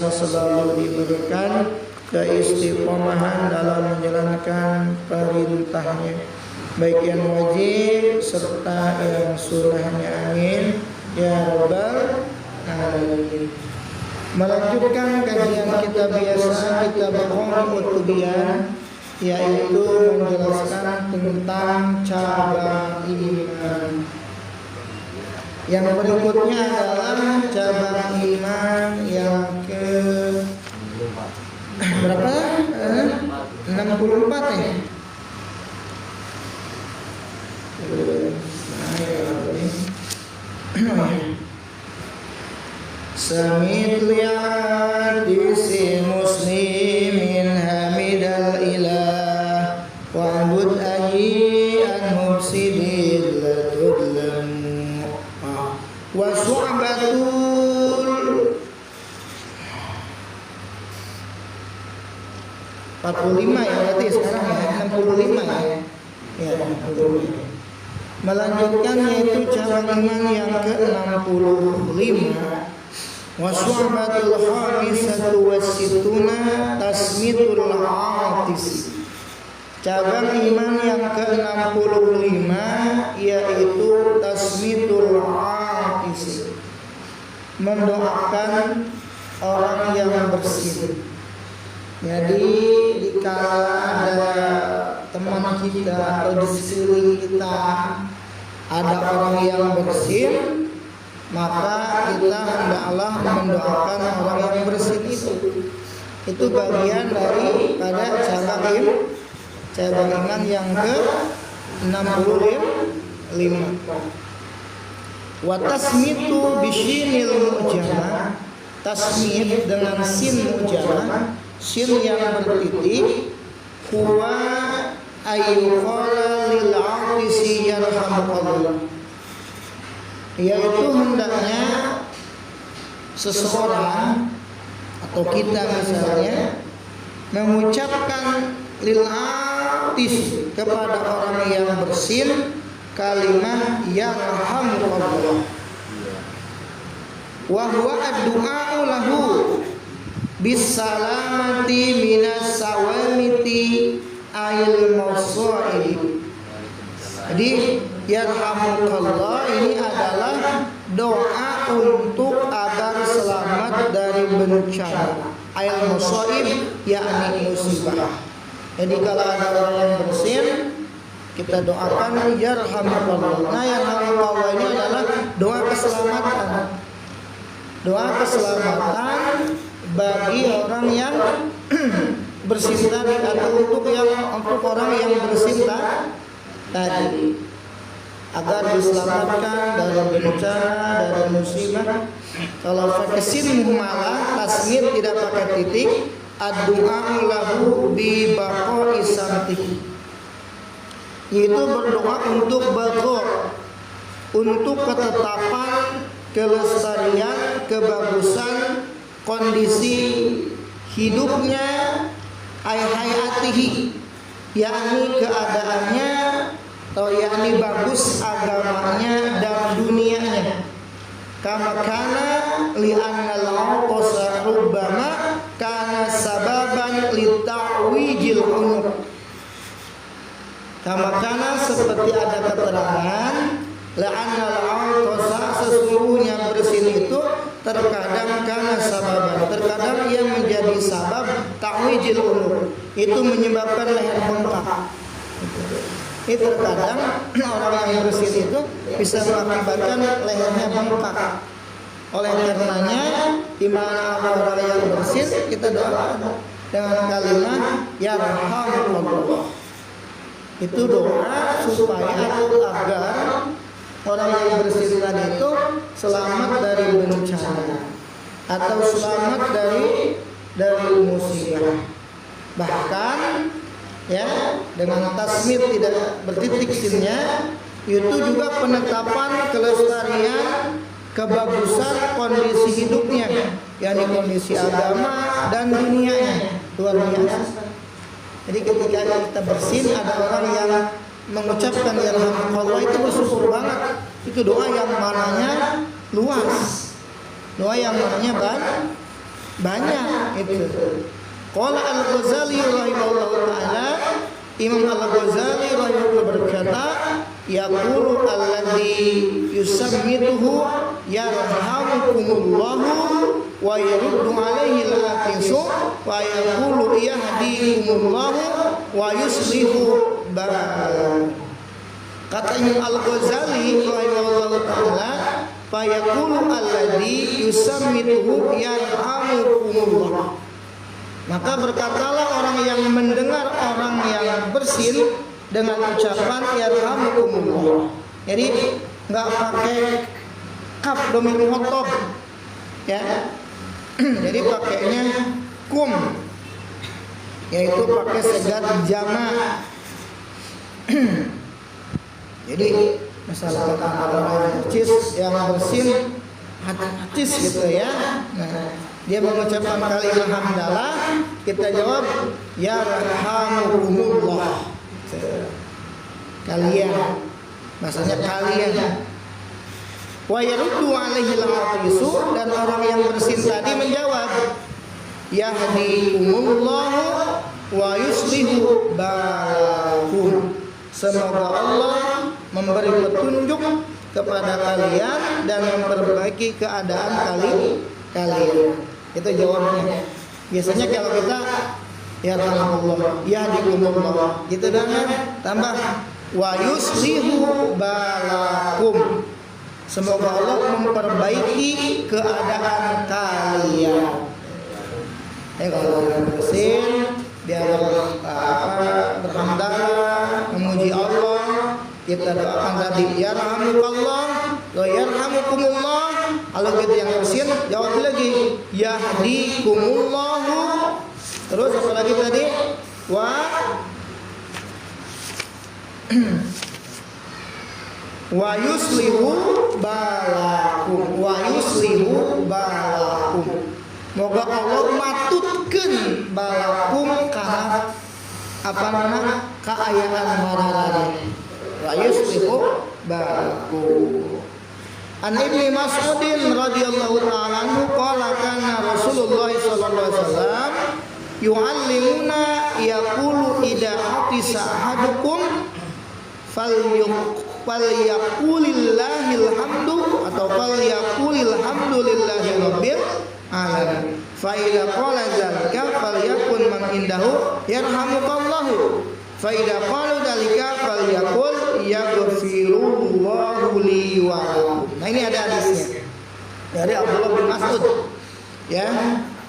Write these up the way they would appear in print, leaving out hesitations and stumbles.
selalu diberikan keistiqomahan dalam menjalankan perintahnya, baik yang wajib serta yang sunnahnya, amin ya rabbal alamin. Melanjutkan kajian kita biasa, kita Utubiyah, yaitu menjelaskan tentang cabang iman. Yang berikutnya adalah cabang iman yang ke berapa? 64 ya. Samit li'adisi muslimin hamidal ilah wa'bud ayyi'an mufsidin latudlamu wa su'batul 45 ya berarti sekarang ya 65 ya. Ya 65. Melanjutkan yaitu cabang iman yang ke-65. Wa su'batul khamisatu wassittuna tasmitul atis. Cabang iman yang ke-65 yaitu tasmitul atis, mendoakan orang yang bersih. Jadi dikala ada teman kita atau di sekeliling kita ada orang yang bersin, maka kita hendaklah mendoakan orang yang bersin itu. Itu bagian daripada cabang iman yang ke-65. Wa tasmitu bisyinil mu'jamah, tasmit dengan sin mu'jamah, sin yang bertitik, huwa ayyuqala lil 'atisi yarhamukallah, yaitu hendaknya seseorang atau kita misalnya mengucapkan lil 'atis kepada orang yang bersin kalimat yarhamukallah, wa huwa ad-du'a'u lahu bisalamati minas sawamiti ail mawsu'i. Jadi yarhamukallah ini adalah doa untuk agar selamat dari bencana ail mawsu'i, yakni musibah. Jadi kalau ada orang yang bersin, kita doakan yarhamukallah. Nah, yarhamukallah ini adalah doa keselamatan. Doa keselamatan bagi orang yang bersinta atau untuk orang yang bersinta tadi, agar diselamatkan dari bencana, dari musibah. Kalau fakesin muhmalah tasmid tidak pakai titik, ad-du'a lahu bi baqa'i samtihi, yaitu berdoa untuk baqa, untuk ketetapan, kelestarian, kebagusan kondisi hidupnya, hayatihi, yakni keadaannya, atau yakni bagus agamanya dan dunianya. Kama kana li'annal 'atasa rubbama kana sababan lita'wijil unuq. Kama kana seperti ada keterangan la'annal 'atasa, sesungguhnya bersin itu terkadang karena sababan, terkadang ia menjadi sabab ta'wijil unuq, itu menyebabkan leher bengkak. Itu terkadang orang yang bersin itu bisa mengakibatkan lehernya bengkak. Oleh karenanya, di mana orang yang bersin, kita doakan dengan kalimat yarhamukallah. Itu doa supaya atau agar orang yang bersin tadi itu selamat dari bencana atau selamat dari musibah. Bahkan ya, dengan tasmid tidak bertitik sinnya, itu juga penetapan kelestarian, kebagusan kondisi hidupnya, yakni kondisi agama dan dunianya. Luar biasa. Jadi ketika kita bersin, ada orang yang mengucapkan yarhamukallah, itu bersyukur banget. Itu doa yang maknanya luas, doa yang maknanya banyak itu. Qala Al-Ghazali rahimahullahu taala, Imam Al-Ghazali rahimahullah berkata, yaqulu alladzi yusammituhu yarhamukumullahu wa yaruddu alaihi al-aqisu wa yaqulu yahdikumullahu wa yuslihu bal. Kata Imam Al-Ghazali rahimahullah taala, fa yaqulu alladzi yusammituhu yarhamukumullah. Maka berkatalah orang yang mendengar orang yang bersin dengan ucapan yarhamukumullah. Jadi enggak pakai kaf domir muhotob, ya. Jadi pakainya kum, yaitu pakai segat jama'. Jadi masalah orang yang bersin hadis gitu ya. Nah, dia mengucapkan kalimat hamdalah, kita jawab yarhamukumullah. Kalian, maksudnya kalian. Wa yaruddu alaihi al-aqisu, dan orang yang bersin tadi menjawab yahdikumullahu wa yuslihu balakum. Semoga Allah memberi petunjuk kepada kalian dan memperbaiki keadaan kalian. Itu jawabnya. Biasanya kalau kita yarhamullah, yahdikumullah, gitu dan tambah wa yuslihu balakum. Semoga Allah memperbaiki keadaan kalian. Kalau bersin, biar berhamdalah, memuji Allah, kita doakan tadi yarhamukallah wa yarhamukumullah. Kalau kita yang bersin, jawab lagi yahdikumullahu. Terus apa lagi tadi? Wa yuslihu balakum. Wa yuslihu balakum. Moga Allah matutkeun balakum kana apa namanya kaayaan mararane. Wa yuslihu balakum. An Ibnu Mas'udin radhiyallahu ta'ala anhu qala kana Rasulullah sallallahu alaihi wasallam yu'allimuna yaqulu idza atisa ahadukum falyaqulillahil hamdu atau falyaqulil hamdulillahi rabbil alamin. Fa idza qala dzalika falyakun man indahu yarhamukallahu. Fa idza qalu dzalika falyaqul yaghfirullahu li wa lakum. Nah, ini ada hadisnya dari Abdullah bin Mas'ud. Ya,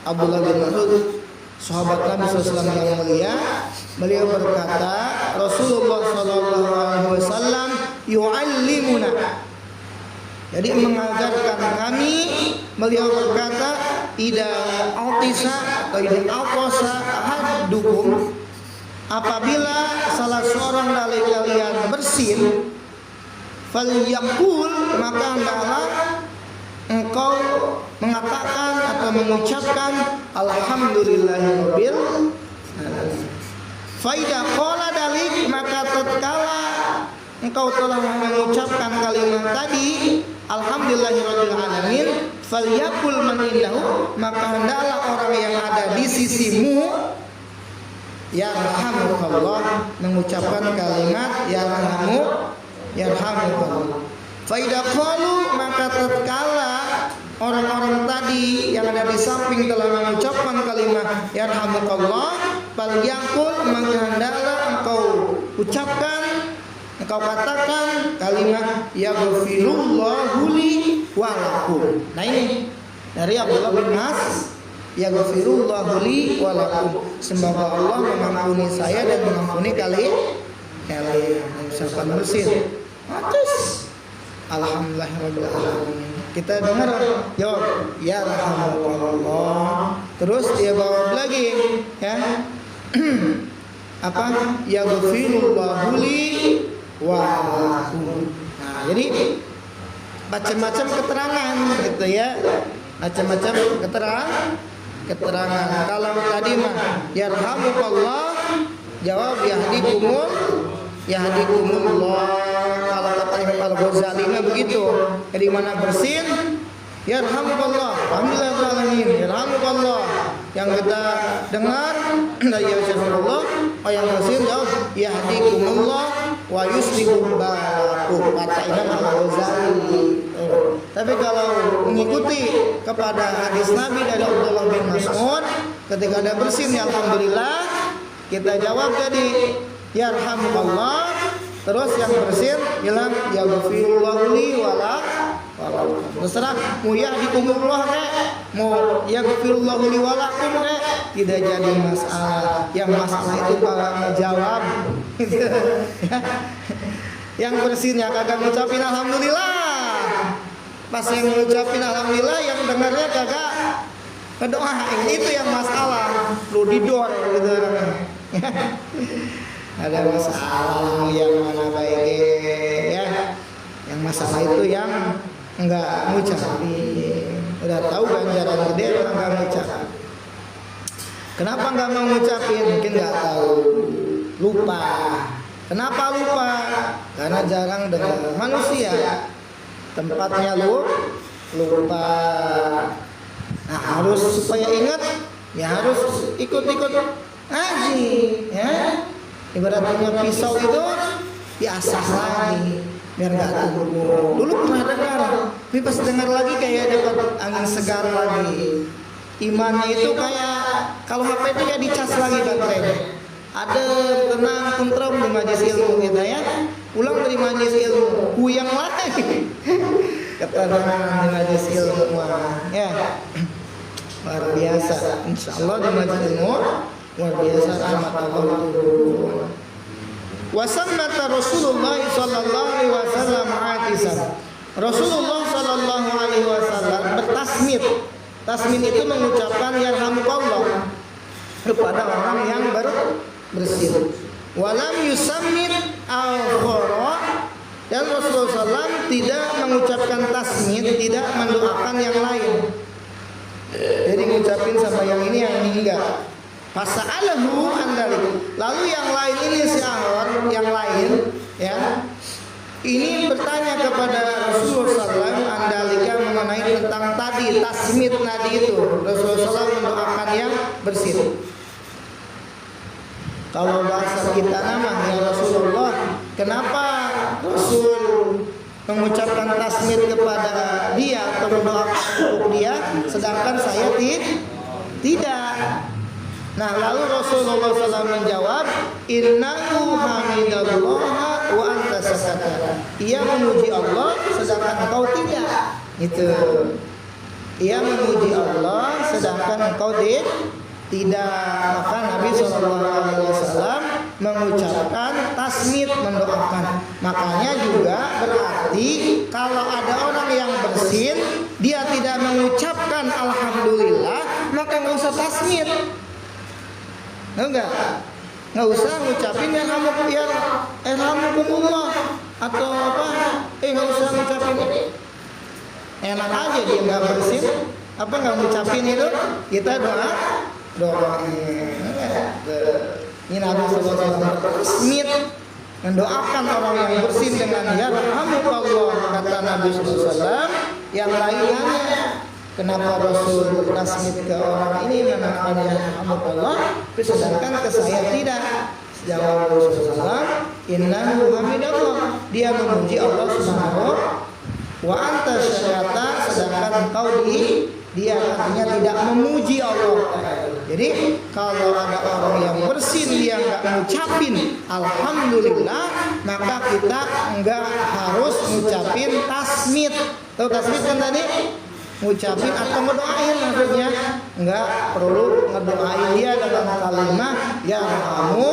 Abdullah bin Mas'ud, sahabat Nabi SAW yang mulia, beliau berkata, Rasulullah SAW yu'allimuna, jadi mengajarkan kami. Beliau berkata, ida altisa atau ida altosa ahadukum, apabila salah seorang dari kalian bersin, falyaqul, maka hendaklah engkau mengatakan atau mengucapkan alhamdulillahirabbil alamin. Fa idza qala dalik, maka tatkala engkau telah mengucapkan kalimat tadi alhamdulillahirabbil alamin, falyaqul man indahu, maka hendaklah orang yang ada di sisimu yarhamukallah mengucapkan kalimat yarhamukallah. Fa idza qalu, maka tatkala orang-orang tadi yang ada di samping telah mengucapkan kalimat yarhamukallah, falyaqul, maka hendaklah engkau ucapkan, engkau katakan kalimat yaghfirullahu li wa lakum. Nah, ini dari Abdullah bin Mas, yaghfirullahu li wa lakum. Semoga Allah mengampuni saya dan mengampuni kalian. Misalkan bersin, atas alhamdulillahirabbil alamin. Kita dengar, jawab ya rahmatullah. Terus dia jawab lagi, ya. Apa? Yaghfirullahu li wa lakum. Nah, jadi macam-macam keterangan gitu ya. Macam-macam keterangan. Kalau tadi mah yarhamukallah, jawab yahdikumullah. Kalau kata Imam Al-Ghazali begitu. Jadi mana bersin, yarhamukallah, alhamdulillahirrahmanirrahim, yarhamukallah. Yang kita dengar dari Allah, yang bersin jawab yahdikumullah wa yuslihu balakum, kata Imam Al-Ghazali. Tapi kalau mengikuti kepada hadis Nabi dari Abdullah bin Mas'ud, ketika ada bersin ya alhamdulillah, kita jawab jadi yarhamukallah. Terus yang bersin bilang yaghfirullahu li wala terserah mau yahdikumullah kek, mau yaghfirullahu li walakum kek, tidak jadi masalah. Yang masalah itu kalau menjawab yang bersinnya kagak ngucapin alhamdulillah. Pas yang ngucapin alhamdulillah yang dengarnya kagak ngedoain, itu yang masalah. Lu didor gitu. Ada masalah yang mana baiknya ya. Yang masalah itu yang enggak ngucapin. Udah tahu ganjaran gede orang enggak ngucapin. Kenapa enggak mau ngucapin? Mungkin enggak tahu. Lupa. Kenapa lupa? Karena jarang dengar. Manusia tempatnya lupa. Nah, harus supaya ingat ya harus ikut-ikut ngaji ya. Ibaratnya pisau itu diasah lagi biar nggak tumpul. Dulu pernah dengar, tapi pas dengar lagi kayak dapat angin segar lagi. Imannya itu kayak kalau HP itu ya dicas lagi baterainya. Ada tenang tentrem di majelis ilmu kita ya. Pulang dari majelis ilmu, kuyang lagi. Ketenangan di majelis ilmu ya. Luar biasa. Insyaallah di majelis ilmu luar biasa rahmat Allah turun. Wasammata Rasulullah sallallahu alaihi wasallam atisan. Rasulullah sallallahu alaihi wasallam bertasmid. Tasmid itu mengucapkan yarhamukallah kepada orang yang bersin. Walam yusammid al-khara, dan Rasulullah SAW tidak mengucapkan tasmid, tidak mendoakan yang lain. Jadi ngucapin sama yang ini enggak. Fasa'alahu andalik. Lalu yang lain ini si Ahwar, yang lain ya. Ini bertanya kepada Rasulullah SAW andalika mengenai tentang tadi tasmid tadi itu. Rasulullah SAW mendoakan yang bersin. Kalau bahasa kita nama ya Rasulullah, kenapa Rasul mengucapkan tasmid kepada dia atau mendoakan untuk dia, sedangkan saya tidak. Nah, lalu Rasulullah SAW menjawab, innahu hamidallah wa anta sakata. Ia memuji Allah sedangkan engkau tidak. Itu. Ia memuji Allah sedangkan engkau tidak. Maka Nabi SAW mengucapkan tasmid, mendoakan. Makanya juga berarti kalau ada orang yang bersin, dia tidak mengucapkan alhamdulillah, maka nggak usah tasmid. Enggak usah ngucapin yarhamukumullah atau apa, nggak usah ngucapin. Enak aja dia nggak bersin, apa nggak ngucapin itu, kita doain. Ini Nabi SAW bertasmid, mendoakan orang yang bersin dengan yarhamukallah, kata Nabi SAW. Yang lainnya, kenapa Rasul bertasmid ke orang ini mendoakan yarhamukallah, sedangkan ke saya tidak? Jawab Rasulullah, innahu hamidallah, dia memuji Allah Subhanahu wa anta syakata, sedangkan engkau dia artinya tidak memuji Allah. Jadi kalau ada orang yang bersin dia nggak ngucapin alhamdulillah, maka kita nggak harus ngucapin tasmid. Tahu tasmid kan tadi? Ngucapin atau ngedoain, maksudnya nggak perlu ngedoain dia dalam kalimat ya kamu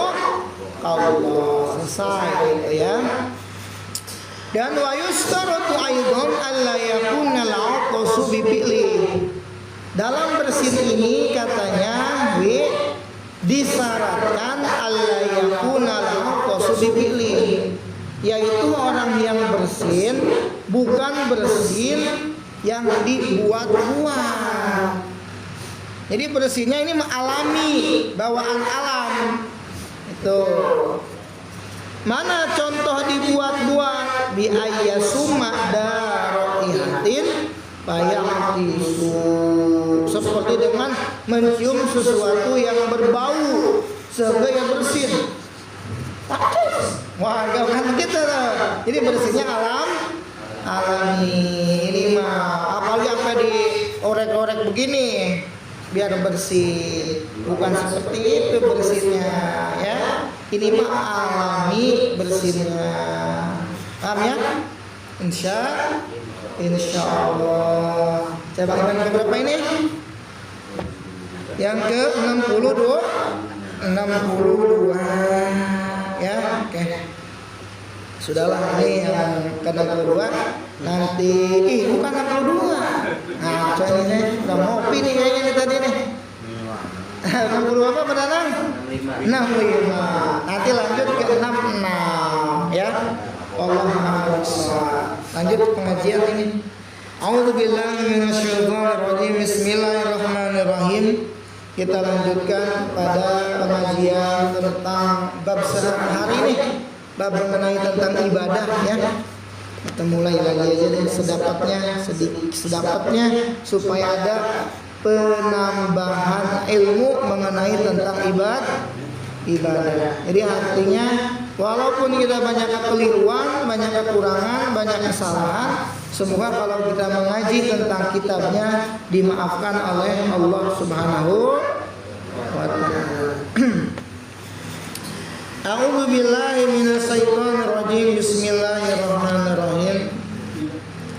Allah, selesai gitu ya. Dan wa yustaratu aidan alla yakuna al-'atasu bi fi'li. Dalam bersin ini katanya disyaratkan alla yakuna al-'atasu bi fi'li, yaitu orang yang bersin bukan bersin yang dibuat-buat. Jadi bersinnya ini mengalami bawaan alam. Itu. Mana contoh dibuat-buat? Bi ayyasumma daraihatin Fayatisu, seperti dengan mencium sesuatu yang berbau sehingga ia bersin. Wah, kan kita jadi bersihnya alami. Ini mah apalagi apa di orek-orek begini biar bersih, bukan seperti itu bersihnya ya. Ini mah alami bersihnya. Paham ya? Insya Allah. Saya bagikan ke berapa ini? Yang ke 62 ya. Oke. Sudahlah, ini yang ke-62. Nanti bukan 62. Nah, ini udah ngopi nih kayaknya nih tadi nih. 60 apa Danang? 65. Nanti lanjut ke 66 ya. Allah lanjut pengajian ini. A'udzubillahi minasyaitonirrajim. Bismillahirrahmanirrahim. Kita lanjutkan pada pengajian tentang bab hari ini, bab mengenai tentang ibadah ya. Kita mulai lagi aja deh sedapatnya supaya ada penambahan ilmu mengenai tentang ibadah. Jadi artinya walaupun kita banyak kekeliruan, banyak kekurangan, banyak kesalahan, semoga kalau kita mengaji tentang kitabnya dimaafkan oleh Allah Subhanahu wa taala. A'udzu billahi minasyaitonir rajim. Bismillahirrahmanirrahim.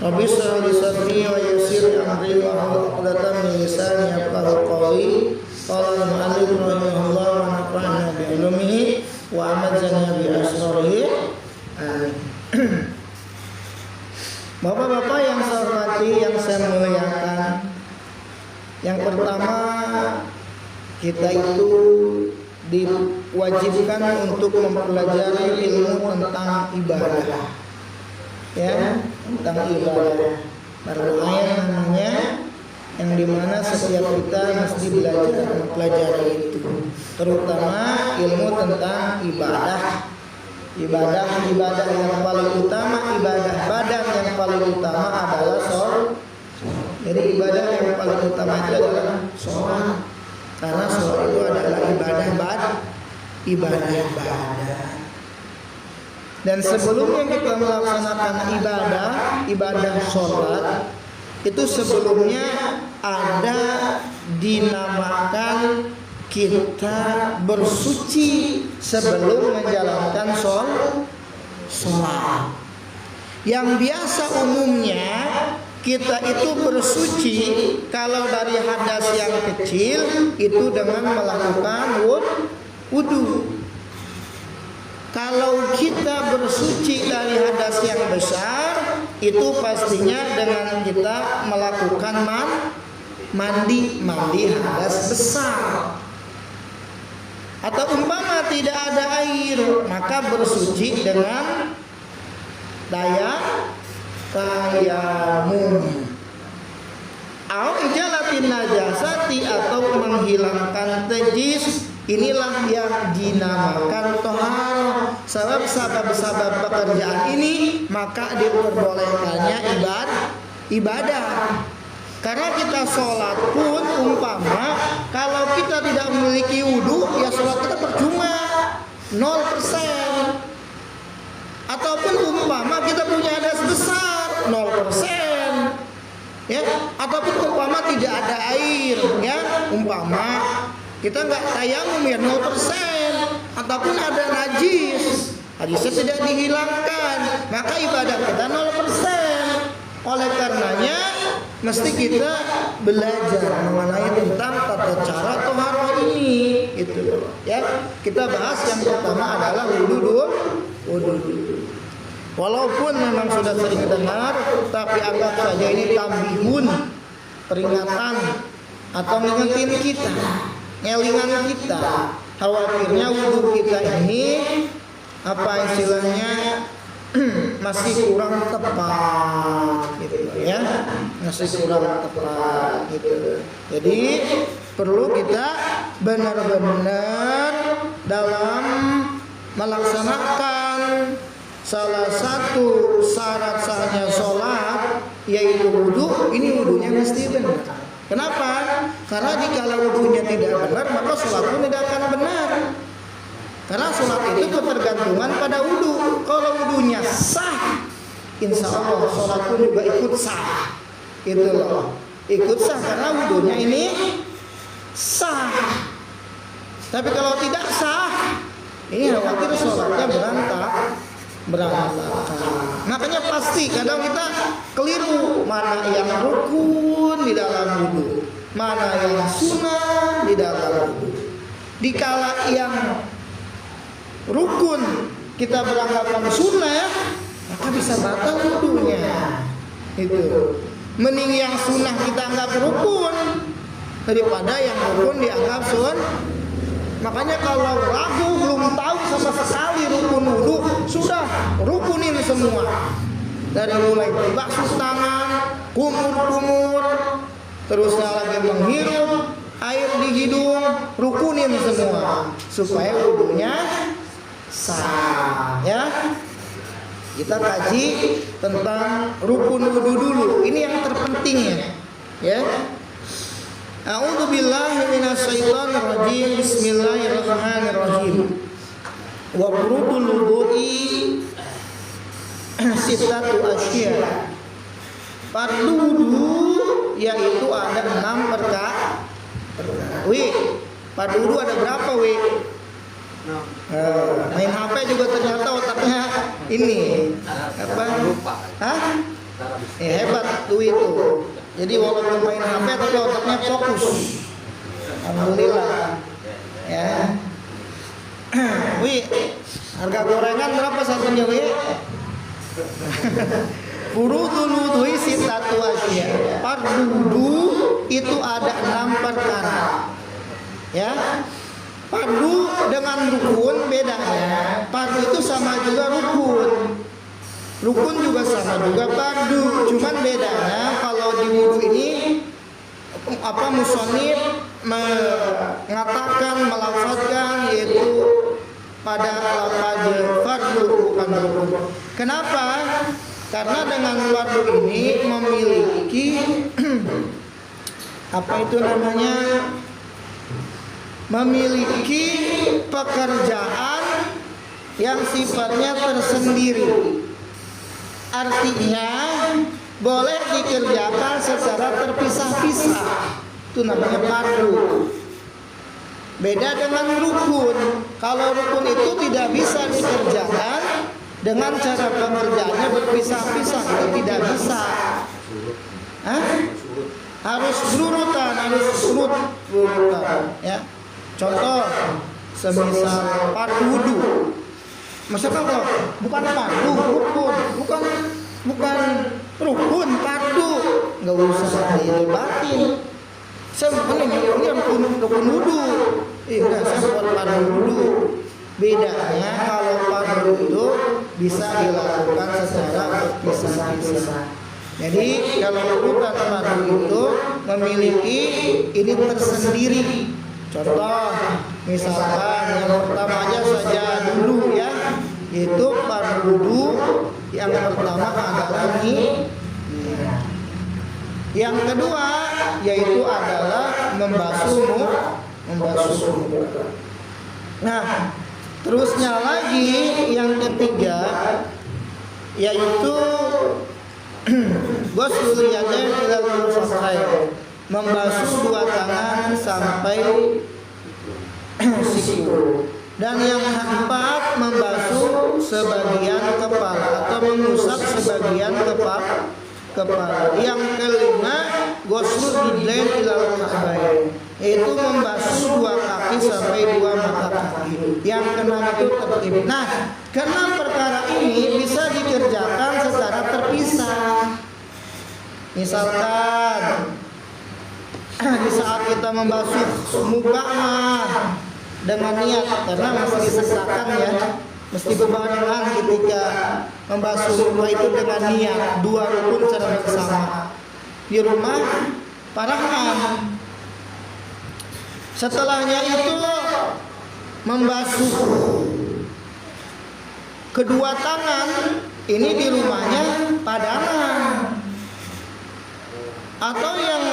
Rabbi shrah li sadri wa yassir li amri wahlul 'uqdatam min lisani yafqahu qawli. Qala al-mu'allif rahimahullah wa nafa'ana bi 'ulumihi wa amazana bi asrarihi. Amin. Bapak-bapak yang saya hormati, yang saya muliakan, yang pertama kita itu diwajibkan untuk mempelajari ilmu tentang ibadah, ya, tentang ibadah. Baru ayat namanya, yang dimana setiap kita mesti belajar mempelajari itu, terutama ilmu tentang ibadah. Ibadah yang paling utama, ibadah badan yang paling utama adalah sholat. Jadi ibadah yang paling utama itu adalah sholat, karena sholat itu adalah ibadah badan. Dan sebelumnya kita melaksanakan ibadah sholat, itu sebelumnya ada dinamakan kita bersuci sebelum menjalankan sholat. Yang biasa umumnya kita itu bersuci kalau dari hadas yang kecil itu dengan melakukan wudu. Kalau kita bersuci dari hadas yang besar itu pastinya dengan kita melakukan mandi hadas besar. Atau umpama tidak ada air, maka bersuci dengan tayamum. Au ijalatin najasati, atau menghilangkan najis. Inilah yang dinamakan tohar. Sebab pekerjaan ini maka diperbolehkannya ibadah. Karena kita sholat pun umpama kalau kita tidak memiliki wudhu, ya sholat kita percuma 0%. Ataupun umpama kita punya hadas besar 0%, ya. Ataupun umpama tidak ada air, ya. Umpama kita nggak tayamum, ya 0%. Ataupun ada najisnya tidak dihilangkan, maka ibadah kita 0%. Oleh karenanya mesti kita belajar mengenai tentang tata cara toharoh ini, itu ya. Kita bahas yang pertama adalah wudu. Walaupun memang sudah sering dengar, tapi anggap saja ini tambihun, peringatan atau ngingetin kita, ngelingan kita. Khawatirnya wudu kita ini apa istilahnya masih kurang tepat gitu ya, masih kurang tepat gitu. Jadi perlu kita benar-benar dalam melaksanakan salah satu syarat sahnya sholat yaitu wudu, ini wudunya mesti benar. Kenapa? Karena jika wudunya tidak benar, maka sholat pun tidak akan benar. Karena sholat itu ketergantungan pada wudu. Kalau wudunya sah, insya Allah sholat pun juga ikut sah. Itu loh, ikut sah karena wudunya ini sah. Tapi kalau tidak sah, ini khawatir sholatnya berantakan. Makanya pasti kadang kita keliru mana yang rukun di dalam wudu, mana yang sunnah di dalam wudu. Dikala yang rukun kita beranggapan sunnah ya, maka bisa batal wudunya. Itu. Mending yang sunnah kita anggap rukun daripada yang rukun dianggap sunnah. Makanya kalau ragu belum tahu sama sekali rukun wudu, sudah rukunin semua. Dari mulai basuh tangan, kumur-kumur, terusnya lagi menghirup air di hidung, rukunin semua supaya wudunya sah. Ya, kita kaji tentang rukun wudu dulu. Ini yang terpenting ya. A'udzu billahi minasyaitonir rajim. Bismillahirrahmanirrahim. Wa furudul wudu'i sittatu asya. Fardu wudu yaitu ada 6 perkara. Wi, fardu wudu ada berapa, Wi? Main HP juga ternyata otaknya ini apa? Hah? Hebat tuh itu. Jadi walaupun main HP tapi otaknya fokus. Alhamdulillah. Ya. Wi, harga gorengan berapa satunya, Wi? Furudul wudu'i sittatu asya. Fardu wudu itu ada 6 perkara. Ya. Fardu dengan rukun bedanya. Fardu itu sama juga rukun. Rukun juga sama juga fardu. Cuman bedanya kalau di wudu ini musonif mengatakan melafazkan yaitu pada lafaz fardu bukan rukun. Kenapa? Karena dengan fardu ini memiliki apa itu namanya? Memiliki pekerjaan yang sifatnya tersendiri. Artinya boleh dikerjakan secara terpisah-pisah. Itu namanya fardu. Beda dengan rukun. Kalau rukun itu tidak bisa dikerjakan dengan cara pengerjaannya berpisah-pisah. Itu tidak bisa. Harus berurutan, harus berurutan. Ya. Contoh, semisal fardu wudu. Maksudnya kalau bukan fardu, bukan rukun, fardu, nggak usah didebatin. Sebenarnya ini rukun wudu. Enggak, saya buat fardu wudu. Bedanya kalau fardu itu bisa dilakukan secara berpisah-pisah. Jadi kalau urutan fardu itu memiliki ini tersendiri. Contoh, misalkan yang pertama aja saja dulu ya, itu fardu wudu yang pertama adalah ini. Yang kedua yaitu adalah membasuh muka. Nah, terusnya lagi yang ketiga yaitu ghuslul yadain ilal mirfaqain, membasuh 2 tangan sampai siku. Dan yang keempat membasuh sebagian kepala atau mengusap sebagian kepala. Yang kelima ghuslul rijlain ilal ka'bain, yaitu membasuh 2 kaki sampai 2 mata kaki. Yang keenam itu tertib. Nah, keenam perkara ini bisa dikerjakan secara terpisah. Misalkan di saat kita membasuh muka dengan niat, karena masih disesakan ya, mesti berbarengan ketika membasuh muka itu dengan niat 2 rukun secara bersama. Di rumah parahan. Setelahnya itu membasuh kedua tangan, ini di rumahnya padangan. Atau yang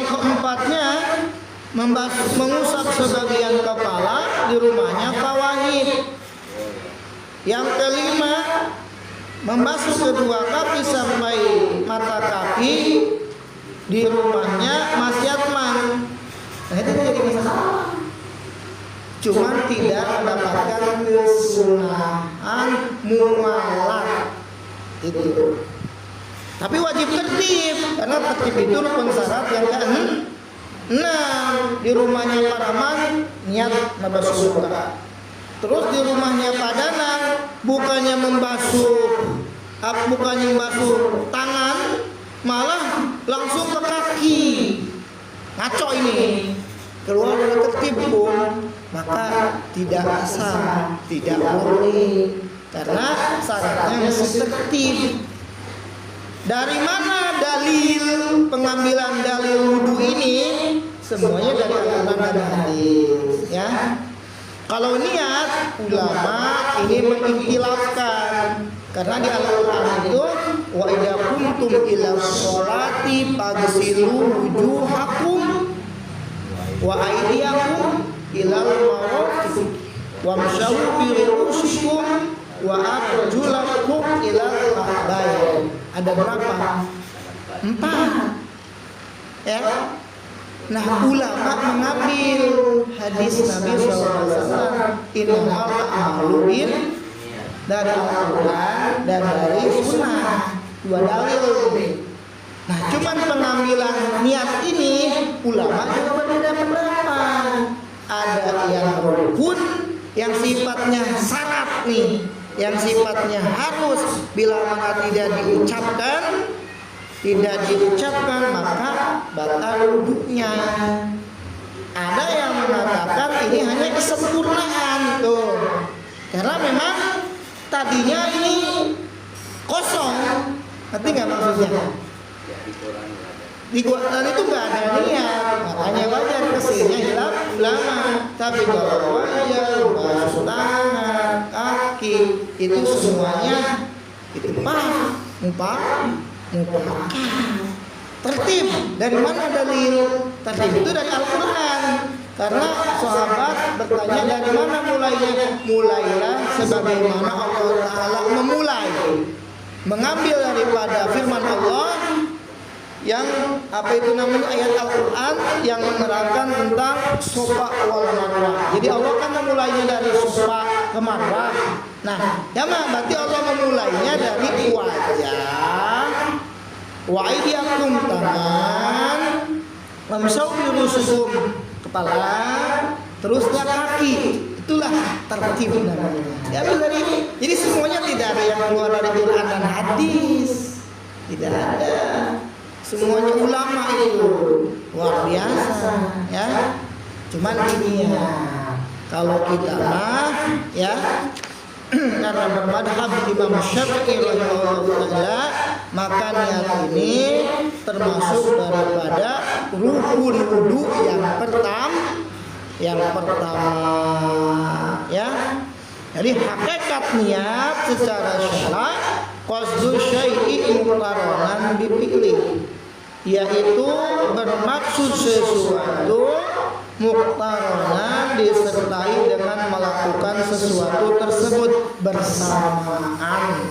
keempatnya mengusap sebagian kepala di rumahnya fawahid. Yang kelima, membasuh kedua kaki sampai mata kaki di rumahnya masyatman. Nah itu jadi masalah. Cuman tidak mendapatkan kesunahan mualat itu. Tapi wajib tertib, karena tertib itu rukun syarat yang ke-6. Di rumahnya Paraman niat membasuh muka. Terus di rumahnya Padanang bukannya membasuh tangan, malah langsung ke kaki. Ngaco ini. Keluar dari tertib pun maka tidak sah, tidak boleh, karena syaratnya mesti tertib. Dari mana dalil pengambilan dalil wudu ini? Semuanya dari Al-Quran dan hadis, ya. Kalau niat, ulama ini mengikhtilafkan, karena di Al-Quran itu wa idza kuntum ila sholati faghsilu wujuhakum wa aydiyakum ilal marafiq wamshahu bi ru'usikum wa arjulakum ilal ka'bayn. Ada berapa? 4. Ya. Nah, ulama mengambil hadis Nabi SAW, innamal a'malu bin, dari Al-Quran dan dari Sunnah, 2 dalil. Nah, cuman pengambilan niat ini ulama juga berbeda pendapat. Ada yang rukun, yang sifatnya syarat nih, yang sifatnya harus, bila mana tidak diucapkan maka batal wudhunya. Ada yang mengatakan ini hanya kesempurnaan tuh, karena memang tadinya ini kosong. Ngerti nggak maksudnya? Di Quran itu nggak ada niat, makanya wajar kesininya hilaf ulama. Tapi kalau wajah, basuh tangan, kaki itu semuanya itu mupakat. Tertib dari mana dalil? Tertib itu dari Al-Quran. Karena sahabat bertanya dari mana mulainya? Mulailah sebagaimana Allah Ta'ala memulai, mengambil daripada firman Allah yang apa itu namanya ayat Al-Quran yang menerangkan tentang sofa wal marwah. Jadi Allah kan memulainya dari sofa ke marwah. Nah, ya mah berarti Allah memulainya dari wajah, wa aydiyakum tangan, wamsahu bi ru'usikum kepala, teruslah kaki. Itulah tertib namanya. Ya jadi semuanya tidak ada yang keluar dari Quran dan hadis. Tidak ada. Semuanya ulama itu luar biasa, ya. Cuman ini ya, kalau kita mah ya karena bermadhab Imam Syafi'i rahimahullah taala, maka niat ini termasuk daripada rukun wudu yang pertama, ya. Jadi hakikat niat secara syara' qasdu syai'i muqarranan bi fi'li, yaitu bermaksud sesuatu muqtarana disertai dengan melakukan sesuatu tersebut bersamaan.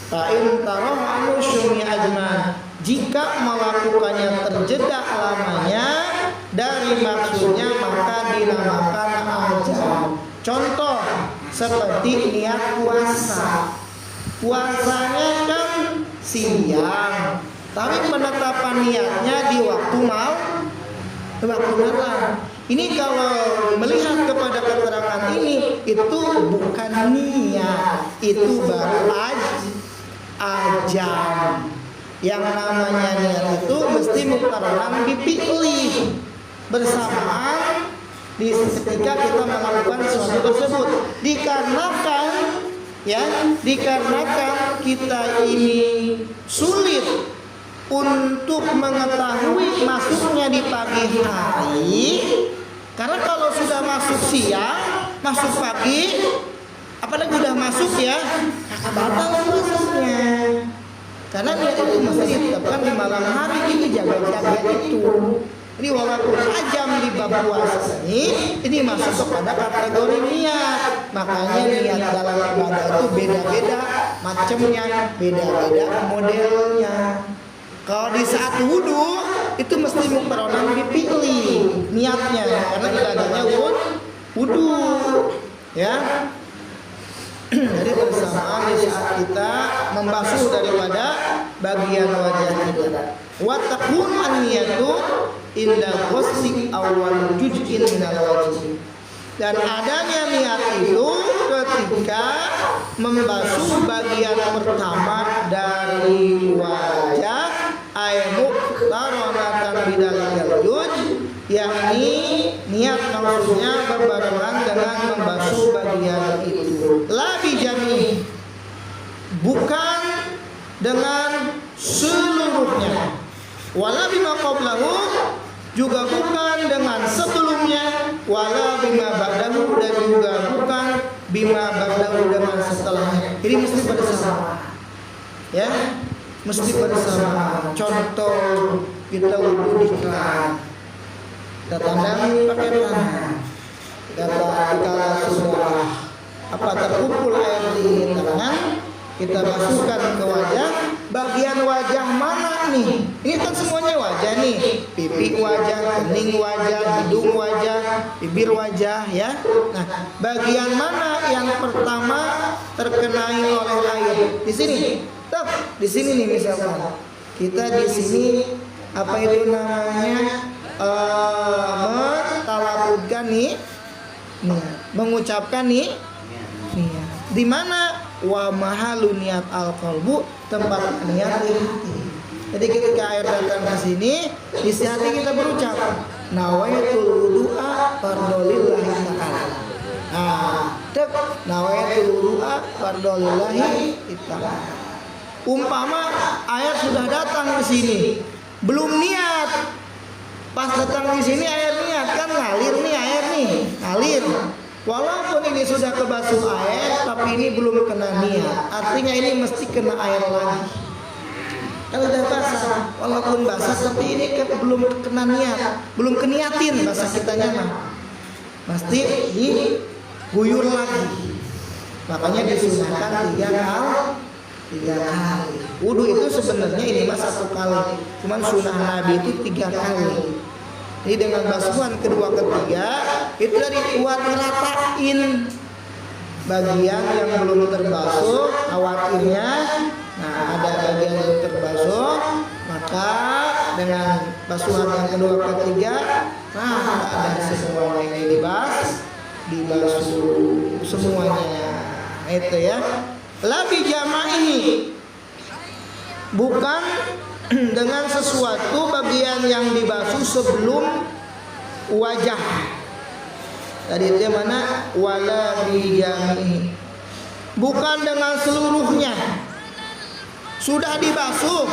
Ta'in tarahu syumi ajman, jika melakukannya terjeda lamanya dari maksudnya maka dinamakan ajam. Contoh seperti niat puasa. Puasanya kan siang, tapi penetapan niatnya di waktu malam. Ini kalau melihat kepada keterangan ini, itu bukan niat, itu baru ajam. Yang namanya niat itu mesti muqarranan bi fi'li, bersamaan di ketika kita melakukan sesuatu tersebut. Dikarenakan kita ini sulit untuk mengetahui masuknya di pagi hari, karena kalau sudah masuk siang, masuk pagi, apalagi sudah masuk ya, batal puasanya. Karena niat itu mesti ditetapkan di malam hari, ini jaga-jaga itu. Jadi walaupun ajam di bab puasa ini masuk kepada kategori niat. Makanya niat dalam ibadah itu beda-beda macamnya, beda-beda modelnya. Kalau di saat wudhu itu mesti memperoleh dipilih niatnya, karena ibadahnya wudhu, ya. Jadi bersamaan di saat kita membasuh daripada bagian wajah kita. Wa takun an-niyatu inda ghusli awal juz'in minal wajhi. Dan adanya niat itu ketika membasuh bagian pertama dari wajah, ayat muqtaranatan bidalikal juz, yakni niat maksudnya berbarengan dengan membasuh bagian itu. La bijami, bukan dengan seluruhnya. Wala bima qablahu, juga bukan dengan sebelumnya. Wala bima ba'dahu, dan juga bukan bima ba'dahu dengan setelahnya. Jadi mesti bersama, ya, mesti bersama. Contoh kita wudhu di keran, kita tandangi pakai tangan. Kalau sudah terkumpul air di tangan, kita masukkan ke wajah. Bagian wajah mana nih? Ini kan semuanya wajah nih. Pipi wajah, kening wajah, hidung wajah, bibir wajah, ya. Nah, bagian mana yang pertama terkenai oleh air? Di sini. Tuh, di sini nih misalkan. Kita di sini apa itu namanya? Mentalabutkan nih, mengucapkan nih. Di mana? Wa mahalu niat al-qalbu, tempat niat di hati. Jadi ketika air datang ke sini, di hati kita berucap nawaitul wudu'a fardolillahi ta'ala. Nawaitul wudu'a fardolillahi ta'ala. Umpama air sudah datang ke sini, belum niat. Pas datang di sini air niat, kan ngalir nih air nih, ngalir. Walaupun ini sudah kebasuh air, tapi ini belum kena niat. Artinya ini mesti kena air lagi. Kalau udah basah, walaupun basah, tapi ini belum kena niat, belum keniatin bahasa kitanya mah. Mesti diguyur lagi. Makanya disunahkan 3 kali. Wudhu itu sebenarnya ini mah 1 kali. Cuman sunnah Nabi itu 3 kali. Jadi dengan basuhan kedua ketiga itu dari kuat ngeratain bagian yang belum terbasuh, khawatirnya. Nah, ada bagian yang terbasuh, maka dengan basuhan yang kedua ketiga, ada semuanya yang dibasuh semuanya. Itu ya. Labi jama'i, bukan dengan sesuatu bagian yang dibasuh sebelum wajah. Tadi itu mana? Wala bijami, bukan dengan seluruhnya. Sudah dibasuh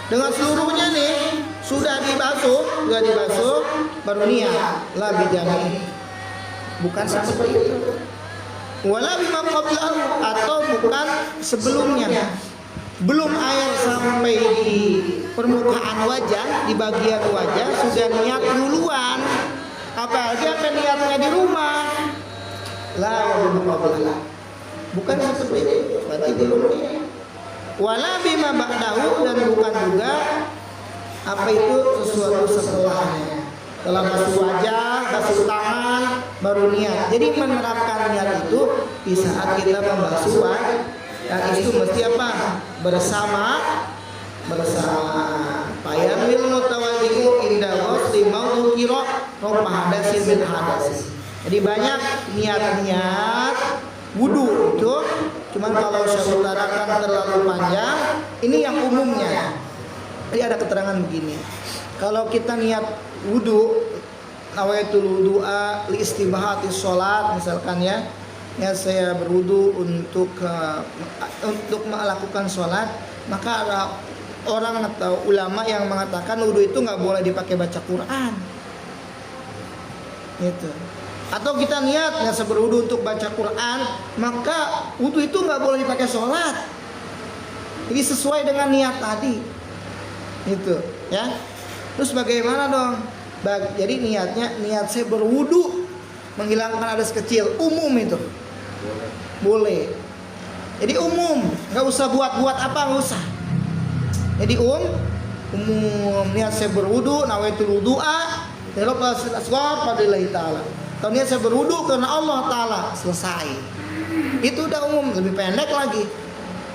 dengan seluruhnya nih, sudah dibasuh baru niat. La bijami, bukan seperti itu. Wala bima qablahu, atau bukan sebelumnya. Belum air sampai di permukaan wajah, di bagian wajah sudah niat duluan. Apalagi apa niatnya di rumah. Bukan seperti itu. Berarti belum niat. Wala bima ba'dahu, dan bukan juga apa itu sesuatu setelahnya. Dalam basuh wajah, basuh tangan, baru niat. Jadi menerapkan niat itu di saat kita membasuh wajah. Dan itu mesti apa? Bersama. Fayamil mutawalli'u inda ghusli mawdukira ropa hadasin min hadasin. Jadi banyak niat-niat wudu itu. Cuman kalau saya utarakan terlalu panjang, ini yang umumnya. Jadi ada keterangan begini. Kalau kita niat wudu, nawaitul wudu'a li istibahatis sholat misalkan ya. Ya, saya berwudu untuk melakukan sholat, maka ada orang atau ulama yang mengatakan wudu itu nggak boleh dipakai baca Quran, gitu. Atau kita niat nggak berwudu untuk baca Quran, maka wudu itu nggak boleh dipakai sholat. Jadi sesuai dengan niat tadi. Gitu, ya. Terus bagaimana dong? Jadi niat saya berwudu menghilangkan hadas kecil, umum itu. Boleh. Jadi umum, nggak usah buat apa, nggak usah. Jadi umum niat saya berwudu, nawaitul wudu'a lillahi ta'ala. Kalau niat saya berwudu karena Allah Ta'ala, selesai. Itu udah umum, lebih pendek lagi.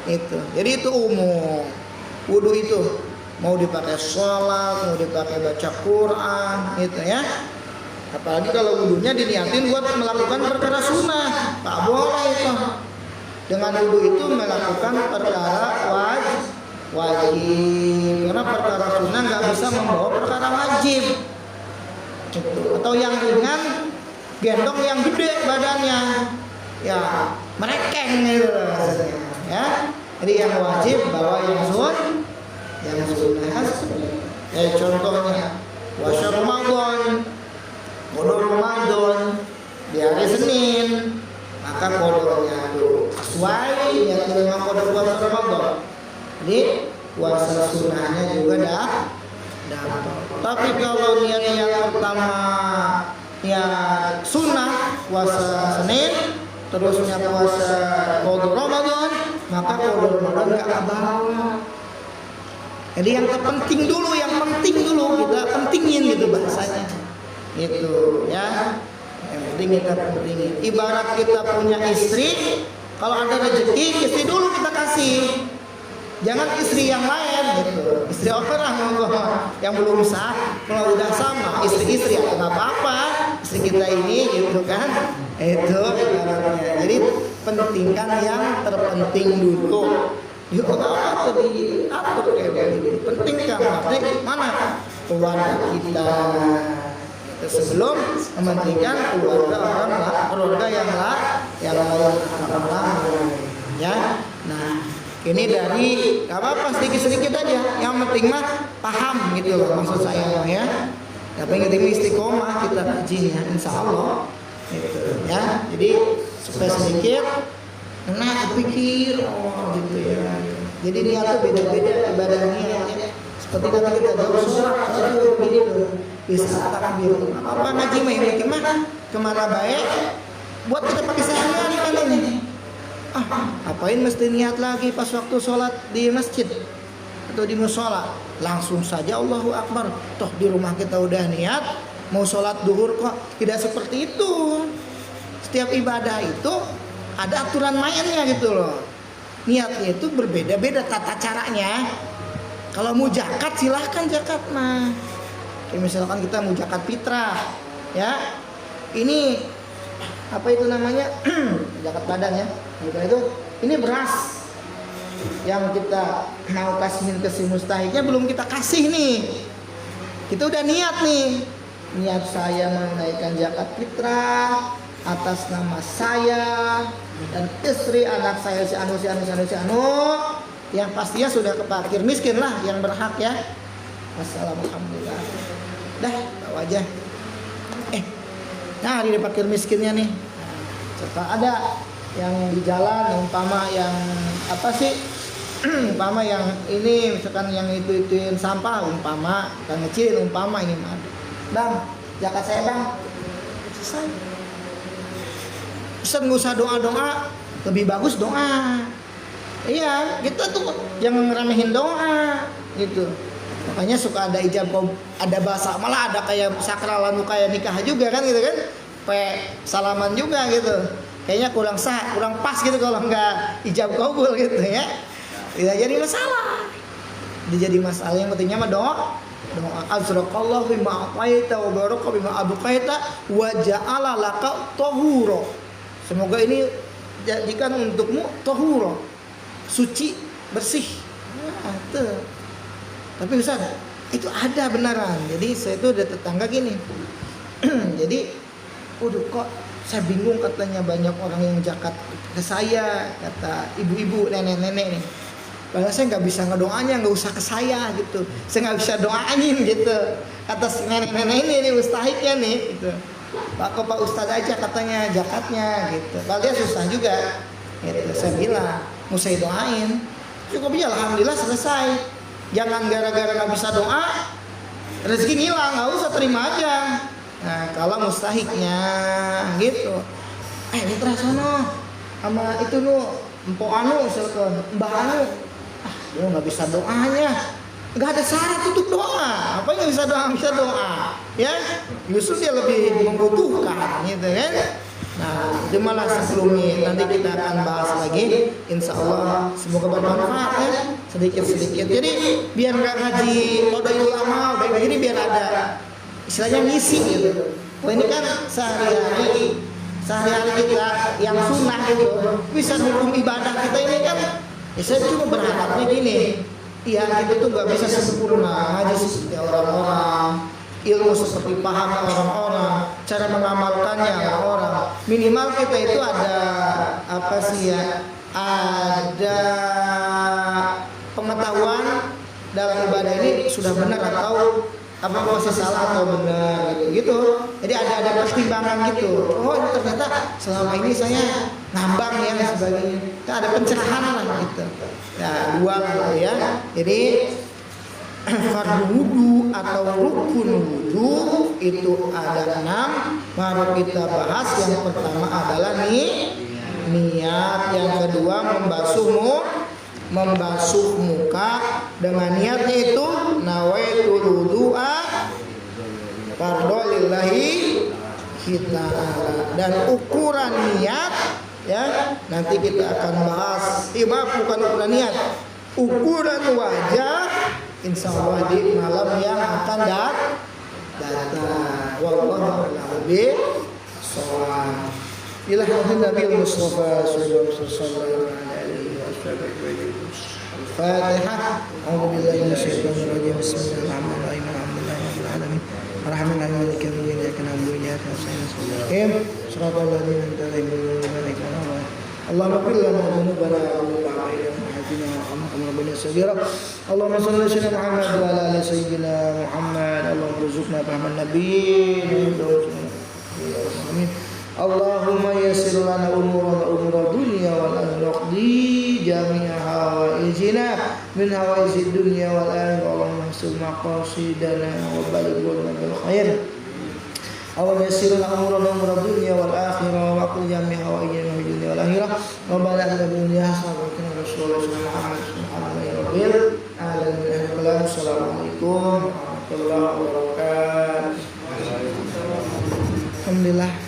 Itu. Jadi itu umum. Wudu itu mau dipakai sholat, mau dipakai baca Quran, gitu ya. Apalagi kalau wudunya diniatin buat melakukan perkara sunnah, tak boleh itu. Dengan wudu itu melakukan perkara wajib. Karena perkara sunnah nggak bisa membawa perkara wajib. Gitu. Atau yang ringan, gendong yang gede badannya, ya merekeng gitu, ya. Jadi yang wajib bawa yang sunnah. Contohnya puasa Ramadan, kodok Ramadan di hari Senin, maka kodoknya itu sesuai ya dengan kodok puasa Ramadan. Jadi puasa sunnahnya juga dapat. Tapi kalau niat yang pertama niat sunnah puasa Senin, terusnya puasa kodok Ramadan, maka kodok Ramadan nggak kebawa. Jadi yang penting dulu kita pentingin gitu bahasanya, gitu ya. Yang penting kita pentingin. Ibarat kita punya istri, kalau ada rezeki istri dulu kita kasih, jangan istri yang lain gitu. Istri orang yang belum sah, kalau udah sama istri-istri ya nggak apa-apa. Istri kita ini gitu kan, itu ibaratnya. Jadi pentingkan yang terpenting dulu. Yuk apa tadi atur kayak begini. Pentingkan mana keluarga kita. Sebelum mementingkan keluarga yang lain, ya. Nah, ini dari apa sedikit aja. Yang penting mah paham gitu loh maksud saya ya. Yang penting istiqomah kita kajinya, insya Allah. Gitu, ya. Jadi supaya sedikit kepikir gitu ya. Jadi niatnya beda-beda ibadah niat ya. Seperti kata kita dalam sholat itu begini tuh, bisa takbir. Apa ngaji mah ini kemana baik? Buat kita pakai sehari-hari kan ini. Apain mesti niat lagi pas waktu sholat di masjid atau di mushola? Langsung saja Allahu Akbar. Toh di rumah kita udah niat mau sholat duhur kok. Tidak seperti itu. Setiap ibadah itu ada aturan mainnya gitu loh. Niatnya itu berbeda-beda tata caranya. Kalau mau zakat silahkan zakat mah. Kayak misalkan kita mau zakat fitrah, ya. Ini apa itu namanya? Zakat badan ya. Itu ini beras yang kita mau kasihin ke si mustahiknya belum kita kasih nih. Kita udah niat nih. Niat saya menunaikan zakat fitrah atas nama saya dan istri anak saya si anu yang pastinya sudah ke fakir miskin lah yang berhak ya. Alhamdulillah. Dah tahu aja. Nah di fakir miskinnya nih. Serta ada yang di jalan umpama yang apa sih? Umpama yang ini misalkan yang ituin sampah umpama kan ngecilin umpama ini mah. Bang, zakat saya bang. Selesai. Ustaz nggak usah doa-doa, lebih bagus doa. Iya, kita tuh jangan ngeremehin doa, gitu. Makanya suka ada ijab ada bahasa, malah ada kayak sakralan kayak nikah juga kan, gitu kan? Salaman juga gitu. Kayaknya kurang sah, kurang pas gitu kalau nggak ijab kabul gitu ya. Tidak jadi masalah. Jadi masalah yang pentingnya mah doa. Azraqallahu bima aqaita wa baraka bima abqaita wa ja'ala laka tahura. Semoga ini jadikan untukmu tahura, suci, bersih. Nah, itu. Tapi Ustaz, itu ada beneran. Jadi saya itu ada tetangga gini. Jadi, kok saya bingung katanya banyak orang yang zakat ke saya, kata ibu-ibu, nenek-nenek nih. Padahal saya nggak bisa ngedoanya, nggak usah ke saya gitu. Saya nggak bisa doain gitu. Atas nenek-nenek ini mustahiknya nih gitu. Pak Ustadz aja katanya zakatnya gitu. Padahal dia susah juga. Gitu. Saya bilang, mau saya doain. cukup ya alhamdulillah selesai. Jangan gara-gara nggak bisa doa rezeki ngilang, nggak usah, terima aja. Nah kalau mustahiknya gitu, ini terasono sama itu nu empok anu misalkan mbah anu, lu nggak bisa doanya, nggak ada syarat untuk doa. Apa yang bisa doa ya, justru dia lebih membutuhkan gitu kan. Nah itu malah sebelumnya nanti kita akan bahas lagi, insya Allah semoga bermanfaat ya, sedikit-sedikit. Jadi biar nggak ngaji qadaul amal baik begini, biar ada istilahnya ngisi gitu. Oh ini kan sehari-hari kita yang sunnah gitu, bisa hukum ibadah kita ini kan. Ya saya cuma berharapnya gini, ya kita tuh nggak bisa sempurna ngaji seperti orang-orang, ilmu seperti paham orang-orang, cara mengamalkannya orang. Minimal kita itu ada apa sih ya? Ada pengetahuan dalam ibadah ini sudah benar atau apa masih salah atau benar gitu. Jadi ada pertimbangan gitu. Oh ini ternyata selama ini saya ngambang ya dan sebagainya. Kita ada pencerahan lah gitu. Ya dua gitu ya. Jadi fardu wudu atau rukun wudu itu ada 6. Baru kita bahas yang pertama adalah niat, yang kedua membasuh muka dengan niatnya itu nawaitul wudu'a fardhu lillahi ta'ala. Dan ukuran niat ya nanti kita akan bahas. Bukan ukuran niat, ukuran wajah insya Allah di malam yang akan datang. Wallahu a'lam bishawab. Ilahul Nabi Mustafa sallallahu alaihi wasallam. Al-Fatihah. A'udzubillahi minasyaitonir rajim. Bismillahirrahmanirrahim. Alhamdulillahirabbil alamin. Arrahmanir rahim. Maliki yaumiddin. Iyyaka na'budu wa iyyaka nasta'in. Shiratal ladzina an'amta alaihim. Allahumma qul lana dhunubana wa ta'ala wa hadina wa amkum rabbana sabira. Allahumma shalli ala sayyidina Muhammad wa ala ali sayyidina Muhammad. Allahumma rzuqna fahman nabiyyin. Amin. Allahumma yassir lana umura dunya wal akhirati jami'a hawaijina min hawaijid dunya wal akhirah. Allahumma sul maqasidana wa balighna bil khair. Allahumma yassir lana umura dunya wal akhirah wa qul jami'a hawaijina min dunya wal akhirah. Rabbana atina fid dunya hasanah wa qina adzabannar. Assalamualaikum warahmatullahi wabarakatuh. Alhamdulillah.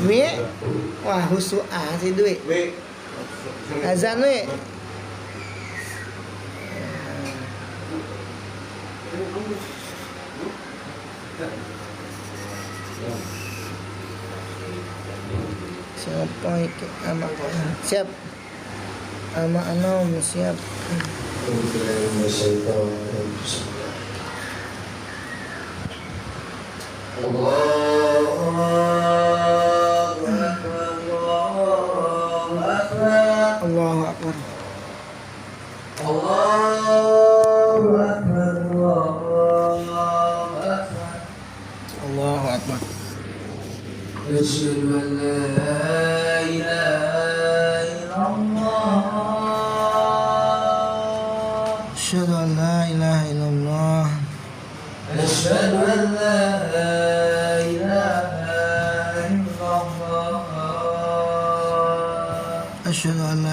We, wah husu si duit. Azan we. Siapa iki ama siap ama anom siap. Allahu Akbar. Allahu Akbar. Allahu Akbar. Asyhadu an la ilaha illallah. Asyhadu an la ilaha illallah. Asyhadu an la ilaha illallah. Asyhadu an la